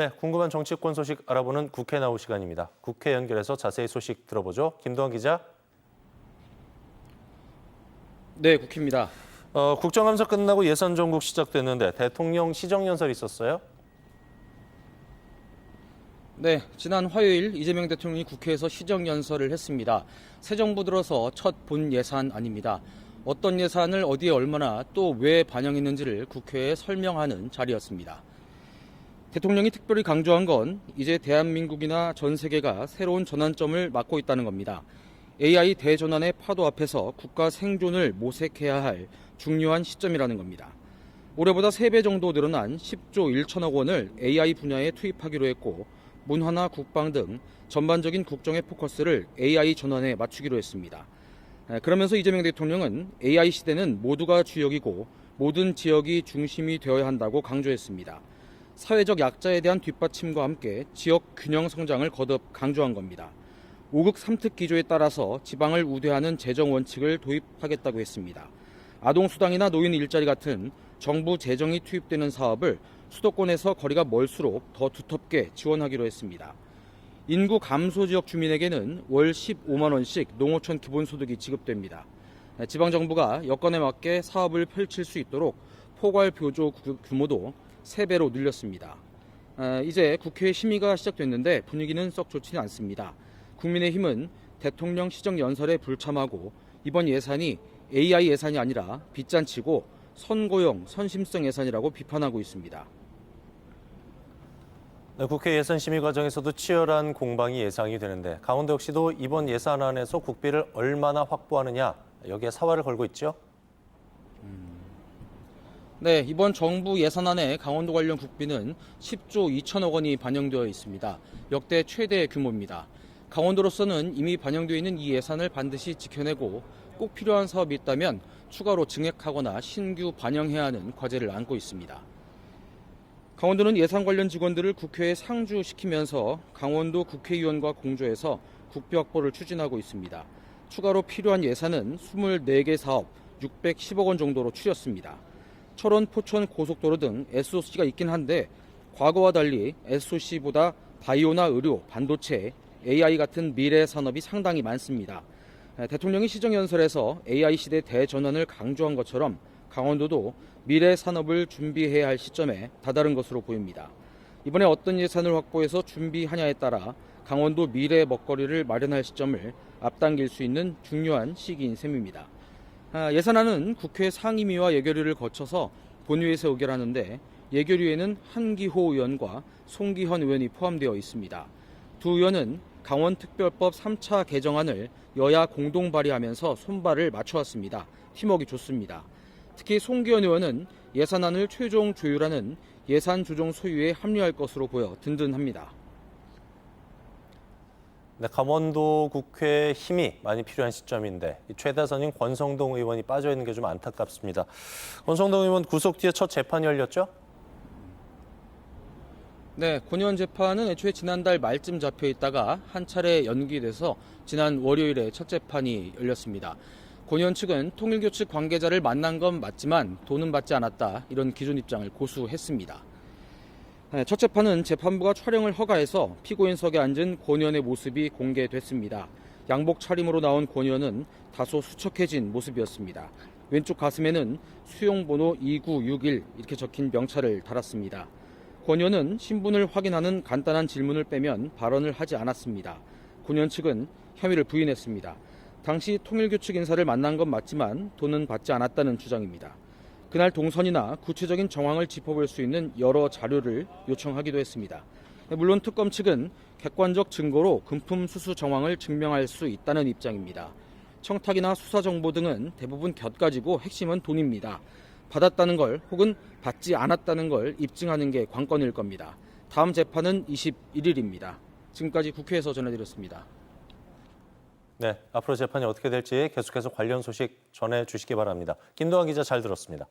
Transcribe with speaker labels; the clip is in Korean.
Speaker 1: 네, 궁금한 정치권 소식 알아보는 국회 나우 시간입니다. 국회 연결해서 자세히 소식 들어보죠. 김도환 기자.
Speaker 2: 네, 국회입니다.
Speaker 1: 국정감사 끝나고 예산 전국 시작됐는데 대통령 시정연설이 있었어요?
Speaker 2: 네, 지난 화요일 이재명 대통령이 국회에서 시정연설을 했습니다. 새 정부 들어서 첫 본 예산안입니다. 어떤 예산을 어디에 얼마나 또 왜 반영했는지를 국회에 설명하는 자리였습니다. 대통령이 특별히 강조한 건 이제 대한민국이나 전 세계가 새로운 전환점을 맞고 있다는 겁니다. AI 대전환의 파도 앞에서 국가 생존을 모색해야 할 중요한 시점이라는 겁니다. 올해보다 3배 정도 늘어난 10조 1천억 원을 AI 분야에 투입하기로 했고 문화나 국방 등 전반적인 국정의 포커스를 AI 전환에 맞추기로 했습니다. 그러면서 이재명 대통령은 AI 시대는 모두가 주역이고 모든 지역이 중심이 되어야 한다고 강조했습니다. 사회적 약자에 대한 뒷받침과 함께 지역 균형 성장을 거듭 강조한 겁니다. 5극 3특 기조에 따라서 지방을 우대하는 재정 원칙을 도입하겠다고 했습니다. 아동수당이나 노인 일자리 같은 정부 재정이 투입되는 사업을 수도권에서 거리가 멀수록 더 두텁게 지원하기로 했습니다. 인구 감소 지역 주민에게는 월 15만 원씩 농어촌 기본소득이 지급됩니다. 지방정부가 여건에 맞게 사업을 펼칠 수 있도록 포괄 보조 규모도 3배로 늘렸습니다. 이제 국회 심의가 시작됐는데 분위기는 썩 좋지는 않습니다. 국민의힘은 대통령 시정연설에 불참하고 이번 예산이 AI 예산이 아니라 빚잔치고 선거용 선심성 예산이라고 비판하고 있습니다.
Speaker 1: 네, 국회 예산 심의 과정에서도 치열한 공방이 예상이 되는데 강원도 역시도 이번 예산안에서 국비를 얼마나 확보하느냐 여기에 사활을 걸고 있죠?
Speaker 2: 네, 이번 정부 예산안에 강원도 관련 국비는 10조 2천억 원이 반영되어 있습니다. 역대 최대 규모입니다. 강원도로서는 이미 반영되어 있는 이 예산을 반드시 지켜내고 꼭 필요한 사업이 있다면 추가로 증액하거나 신규 반영해야 하는 과제를 안고 있습니다. 강원도는 예산 관련 직원들을 국회에 상주시키면서 강원도 국회의원과 공조해서 국비 확보를 추진하고 있습니다. 추가로 필요한 예산은 24개 사업 610억 원 정도로 추렸습니다. 철원, 포천 고속도로 등 SOC가 있긴 한데 과거와 달리 SOC보다 바이오나 의료, 반도체, AI 같은 미래 산업이 상당히 많습니다. 대통령이 시정연설에서 AI 시대 대전환을 강조한 것처럼 강원도도 미래 산업을 준비해야 할 시점에 다다른 것으로 보입니다. 이번에 어떤 예산을 확보해서 준비하냐에 따라 강원도 미래 먹거리를 마련할 시점을 앞당길 수 있는 중요한 시기인 셈입니다. 예산안은 국회 상임위와 예결위를 거쳐서 본회의에서 의결하는데 예결위에는 한기호 의원과 송기현 의원이 포함되어 있습니다. 두 의원은 강원특별법 3차 개정안을 여야 공동 발의하면서 손발을 맞춰왔습니다. 팀워크 좋습니다. 특히 송기현 의원은 예산안을 최종 조율하는 예산조정 소위에 합류할 것으로 보여 든든합니다.
Speaker 1: 네, 강원도 국회 힘이 많이 필요한 시점인데 최다선인 권성동 의원이 빠져 있는 게 좀 안타깝습니다. 권성동 의원 구속 뒤에 첫 재판이 열렸죠?
Speaker 2: 네, 권 의원 재판은 애초에 지난달 말쯤 잡혀 있다가 한 차례 연기돼서 지난 월요일에 첫 재판이 열렸습니다. 권 의원 측은 통일교 측 관계자를 만난 건 맞지만 돈은 받지 않았다 이런 기존 입장을 고수했습니다. 첫 재판은 재판부가 촬영을 허가해서 피고인석에 앉은 권 의원의 모습이 공개됐습니다. 양복 차림으로 나온 권 의원은 다소 수척해진 모습이었습니다. 왼쪽 가슴에는 수용번호 2961 이렇게 적힌 명찰을 달았습니다. 권 의원은 신분을 확인하는 간단한 질문을 빼면 발언을 하지 않았습니다. 권 의원 측은 혐의를 부인했습니다. 당시 통일교 측 인사를 만난 건 맞지만 돈은 받지 않았다는 주장입니다. 그날 동선이나 구체적인 정황을 짚어볼 수 있는 여러 자료를 요청하기도 했습니다. 물론 특검 측은 객관적 증거로 금품 수수 정황을 증명할 수 있다는 입장입니다. 청탁이나 수사 정보 등은 대부분 곁가지고 핵심은 돈입니다. 받았다는 걸 혹은 받지 않았다는 걸 입증하는 게 관건일 겁니다. 다음 재판은 21일입니다. 지금까지 국회에서 전해드렸습니다.
Speaker 1: 네, 앞으로 재판이 어떻게 될지 계속해서 관련 소식 전해주시기 바랍니다. 김도환 기자 잘 들었습니다.